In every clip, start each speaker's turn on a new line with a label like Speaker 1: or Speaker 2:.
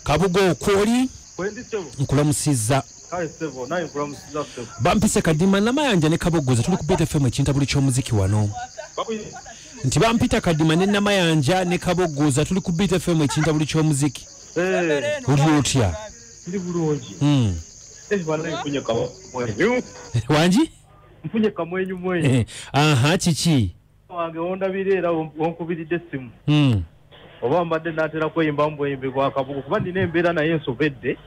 Speaker 1: Kabugo kwoli nkulamusizza bampise kadima namayanja ne kabogoza tuli ku Beat FM ekintabuli ky'omuziki wano nti bampita kadima ne namayanja ne kabogoza tuli ku Beat FM ekintabuli ky'omuziki uli otya
Speaker 2: ndi bulungi
Speaker 1: wanji
Speaker 2: mfunye kamwenyu mwenyu
Speaker 1: aha kiki
Speaker 2: wange ondabire era onkubiridde essimu oba mbadde natera kweyimba mbweyimbe kwa Kabugo kuba ndina embeera naye ensobedde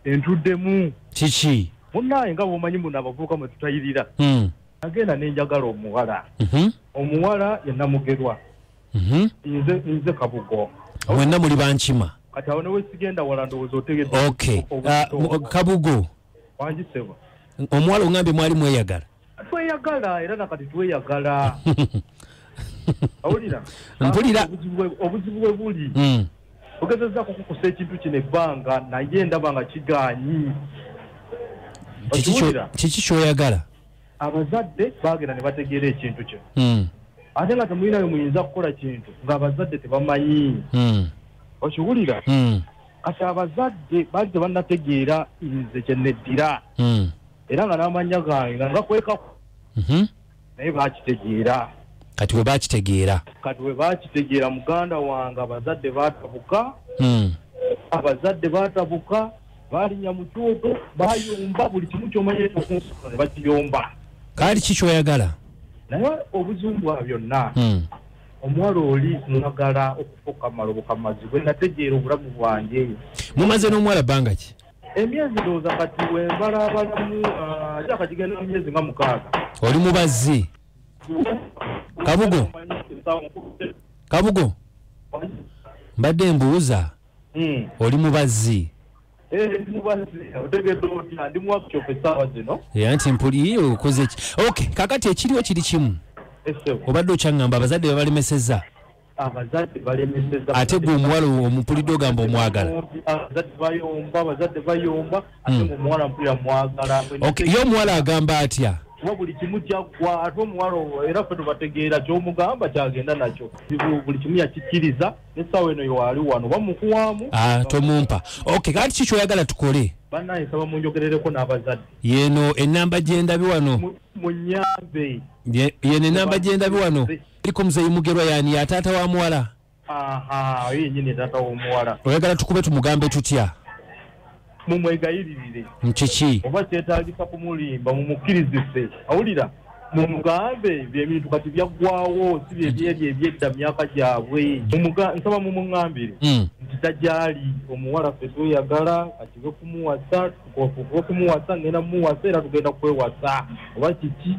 Speaker 2: entuddemu
Speaker 1: kiki
Speaker 2: munnaye nga bwomanyi muno abavubuka mwe tutayirira agenda nenjagala omuwala omuwala yennamugerwa nze Kabugo
Speaker 1: mwenna muli bankima
Speaker 2: kati awo newe sigenda wala ndowooza otegedde
Speaker 1: Kabugo
Speaker 2: wanjiseba
Speaker 1: omuwala ongambye mwali mweyagala
Speaker 2: tweyagala era nakati tweyagala awulira
Speaker 1: mpulira
Speaker 2: obuzibu bwe buli ogezezza kukukusa ekintu kino ebbanga naye ndaba nga kiganyi
Speaker 1: kiki kyoyagala
Speaker 2: abazadde bagenda ne bategeera ekintu kyo ate nga temulinayo muyinza kukola kintu ng'abazadde tebamanyi okiwulira kati abazadde baali tebannategeera nze kyeneddira era nga n'amanya gange nga ngakwekako naye bakitegeera
Speaker 1: kati we bakitegeera muganda wange abazadde baatabuka baalinya mu kyoto bayomba buli kimu kyomanye ne bakiyomba kaali kikyoyagala
Speaker 2: naye obuzibu bwa byonna omuwala oli mwagala okufuuka malobo kamazi bwe nategeera obulamu bwange
Speaker 1: mumaze n'omuwala bbanga ki
Speaker 2: emyezi ndowooza kati wembalabalamu kyakagigenda mu myezi nga 6
Speaker 1: oli mubazzi Kabugo mbadde mbuuza oli mubazzi anti mpuli okoze ki okay kakati ekiriwo kiri kimu obadde okyangamba abazadde babalemesezza ate gwe omuwala omupulidde ogamba omwagala
Speaker 2: abazadde bayomba ate omuwala mpulira mwagala
Speaker 1: ye omuwala agamba atya
Speaker 2: buli kimu kyaggwa ate omuwala era ffe tubategeera ky'omugamba kyagenda nakyo buli kimu yakikiriza n'essaawa eno yewaali wano bamukuwaamu
Speaker 1: tomumpa okay kati kikyoyagala tukole
Speaker 2: bannaye nsaba munjogerereko n'abazadde
Speaker 1: yeno enamba gyendabi wano
Speaker 2: munyambe
Speaker 1: yeno enamba gyendabi wano eriko muzeyi mugerwa yani ya taata wa muwala
Speaker 2: yenyini taata w'omuwala
Speaker 1: oyagala tukube tumugambe tutya
Speaker 2: mumwegayiririre
Speaker 1: kiki
Speaker 2: oba kyetaagisa kumulimba mumukkirizise awulira mumugambe byebintu kati byaggwawo si byebyeri ebyedda myaka gyabwe nsaba mumuŋŋambire nti tajali omuwala ffe tweyagala kati kumuwasa ngenda mumuwasa era tugenda kwewasa oba kiki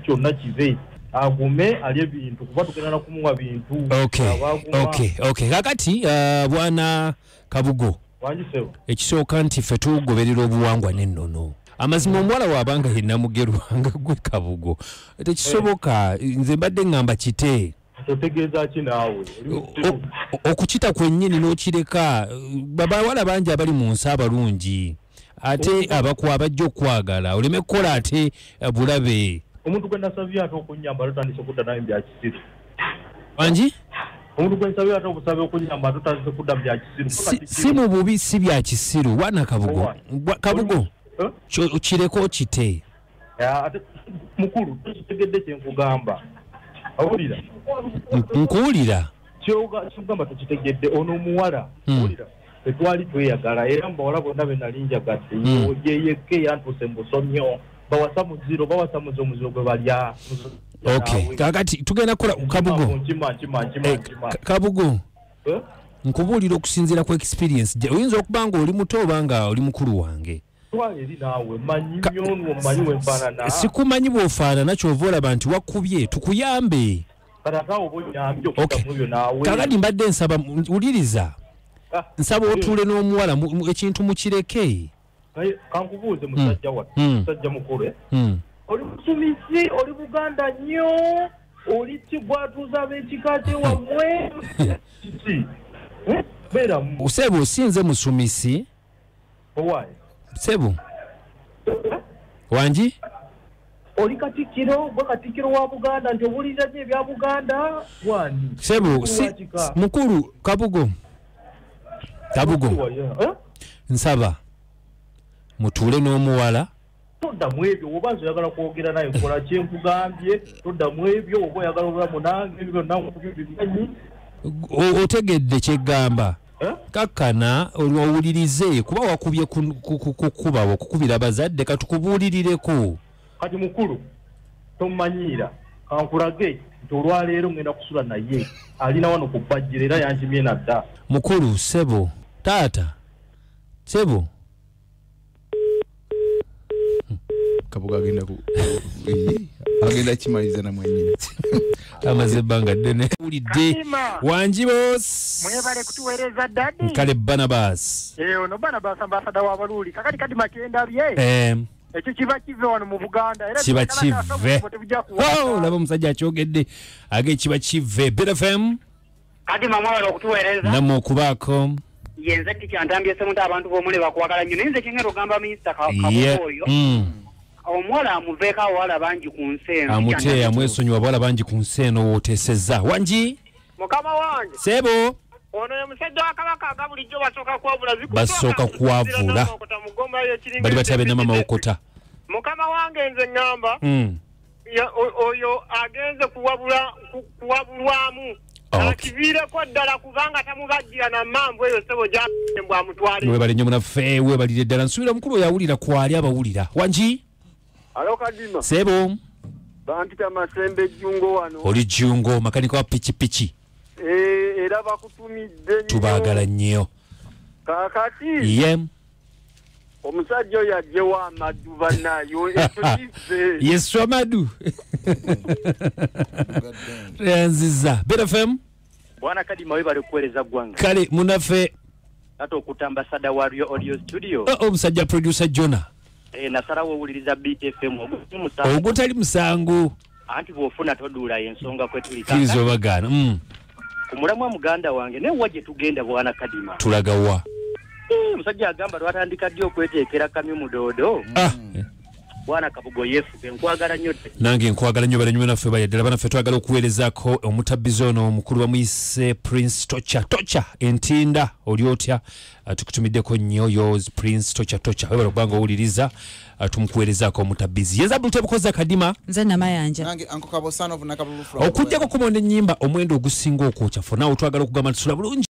Speaker 2: kyonna kive agume alye bintu kuba tugenda na kumuwa bintu
Speaker 1: okay kakati bwana Kabugo ekisooka nti ffe tugoberera obuwangwa n'ennono amazima omuwala waabanga yennamugerwanga gwe Kabugo tekisoboka nze mbadde ŋŋamba kite
Speaker 2: otegeeza ki naawe
Speaker 1: okukita kwennyini n'okireka babawala bangi abali mu nsi abalungi ate abakwaba bajja okwagala oleme kukola ate bulabe
Speaker 2: omuntu gwe nasabye ate okunyamba tutandise okudda naye byakisiru
Speaker 1: wangi
Speaker 2: omuntu gwe nsabye ate okusabe okunyamba tutandise okudda byakisiru
Speaker 1: si mu bubi si byakisiru wana Kabugo kireko kite
Speaker 2: ate mukulu tukitegedde kyenkugamba awulira
Speaker 1: nkuwulira
Speaker 2: kyogamba tukitegedde ono omuwala awulira tetwali tweyagala era mbawala bonna be nali njagadde yeyekke yantuse mu busomyo bawasa muziro bawasa muziro gwe balya
Speaker 1: okay kakati tugenda kola Kabugo Kabugo nkubuulira okusinziira ku experience oyinza okubanga oli muto obanga oli mukulu wange sikumanyi bw'ofaanana kyova olaba nti wakubye tukuyambe kakati mbadde nsaba wuliriza nsaba otuule n'omuwala ekintu mukireke
Speaker 2: kankubuuze musajja musajja mukulu oli musumisi oli buganda nnyo oli kigwatuuza ab'ekika kyewammwe kiki
Speaker 1: Sebo osinze musumisi
Speaker 2: owaaye
Speaker 1: Sebo wanji
Speaker 2: oli katikiro gwe katikiro wa Buganda nti owuliriza nnyo ebya Buganda wani
Speaker 1: Sebo mukulu Kabugo Kabugo nsaba mutule n'omuwala
Speaker 2: todda mu ebyo oba nze oyagala kwogera naye kola kyenkugambye todda mu ebyo oba oyagala obulamu nange ebyo nakubibimanyi
Speaker 1: otegedde kyeggamba kakkana owulirize kuba wakubye kukubawo kukubira abazadde katukubuulirireko
Speaker 2: kati mukulu tomanyiira kankulage nti olwaleero ngenda kusula naye alina wano ku bajjira era yanjimye nadda
Speaker 1: mukulu sebo taata sebo
Speaker 3: Kabugo agenda kimaliza na mwenyewe
Speaker 1: amaze ebbanga ddene ulidde wangi boss
Speaker 4: mwebale kutuweereza dadi
Speaker 1: kale Barnabas
Speaker 4: ono Barnabas ambasada wa Baluli kakati kadi makenda bye ekyo kiba kive wano mu Buganda era
Speaker 1: kiba kive laba omusajja akyogedde age kiba kive BFM
Speaker 4: kadi mamwala okutuweereza
Speaker 1: namwe okubaako
Speaker 4: yenze tikyantambye semuntu abantu bomule bakwagala nnyo nenze kyengero ogamba minisita kabugoyo omuwala amuveeko abawala bangi ku nsi eno
Speaker 1: amuteeya mwesonyiwa abawala bangi ku nsi eno wooteesezza wangi
Speaker 4: mukama wange
Speaker 1: sebo
Speaker 4: ono ye musajja wa Kabaka aga bulijjo
Speaker 1: basooka kwavula bali batyabe namama okota
Speaker 4: mukama wange nze ŋŋamba oyo agenze kuwabulwamu akiviireko ddala kubanga tamubajjira na mambu eyo sebo gyambwa amutwale
Speaker 1: webale nnyo munaffe webalire ddala nsuubira mukulu oyo awulira kwali abawulira wangi
Speaker 4: alo kadima
Speaker 1: sebo
Speaker 4: bampita Masembe Jjungo wano
Speaker 1: oli Jjungo makanika wa pikipiki
Speaker 4: era bakutumidde
Speaker 1: tubaagala nnyo
Speaker 4: kakati
Speaker 1: ye
Speaker 4: omusajja oyo ajjewo amaddu bannayo ekive
Speaker 1: yesu amadu yanziza BFM
Speaker 5: bwana kadima webale kuweereza ggwanga
Speaker 1: kale munaffe
Speaker 5: ate okuta ambasada wa audio studio
Speaker 1: omusajja producer Jona
Speaker 5: nasalawo owuliriza BTFM
Speaker 1: ogutali musango
Speaker 5: anti bw'ofuna toduula ensonga kwetuli
Speaker 1: kiriza obagaana
Speaker 5: ku mulamwa muganda wange naye wa gye tugenda bwana kadima
Speaker 1: tulagawa
Speaker 5: omusajja agamba lwatandika ddi okweteekera kamyu mudoodo bwana Kabugo yefuge nkwagala nnyo
Speaker 1: nange nkwagala nnyo bale nnyo naffe bayaddala banaffe twagala okuweerezaako omutabbizi ono omukulu bamuyise Prince Tocha entinda oli otya tukutumiddeko nnyo yours Prince Tocha webala okubanga owuliriza tumukuweerezaako omutabbizi yenza butebukoza kadima
Speaker 6: nze namayanja
Speaker 3: nange anko kabosano vunaka bulu
Speaker 1: okujjako kumonda ennyimba omwendo ogusinga okwokya fo naawe twagala okugamba ntisula bulungi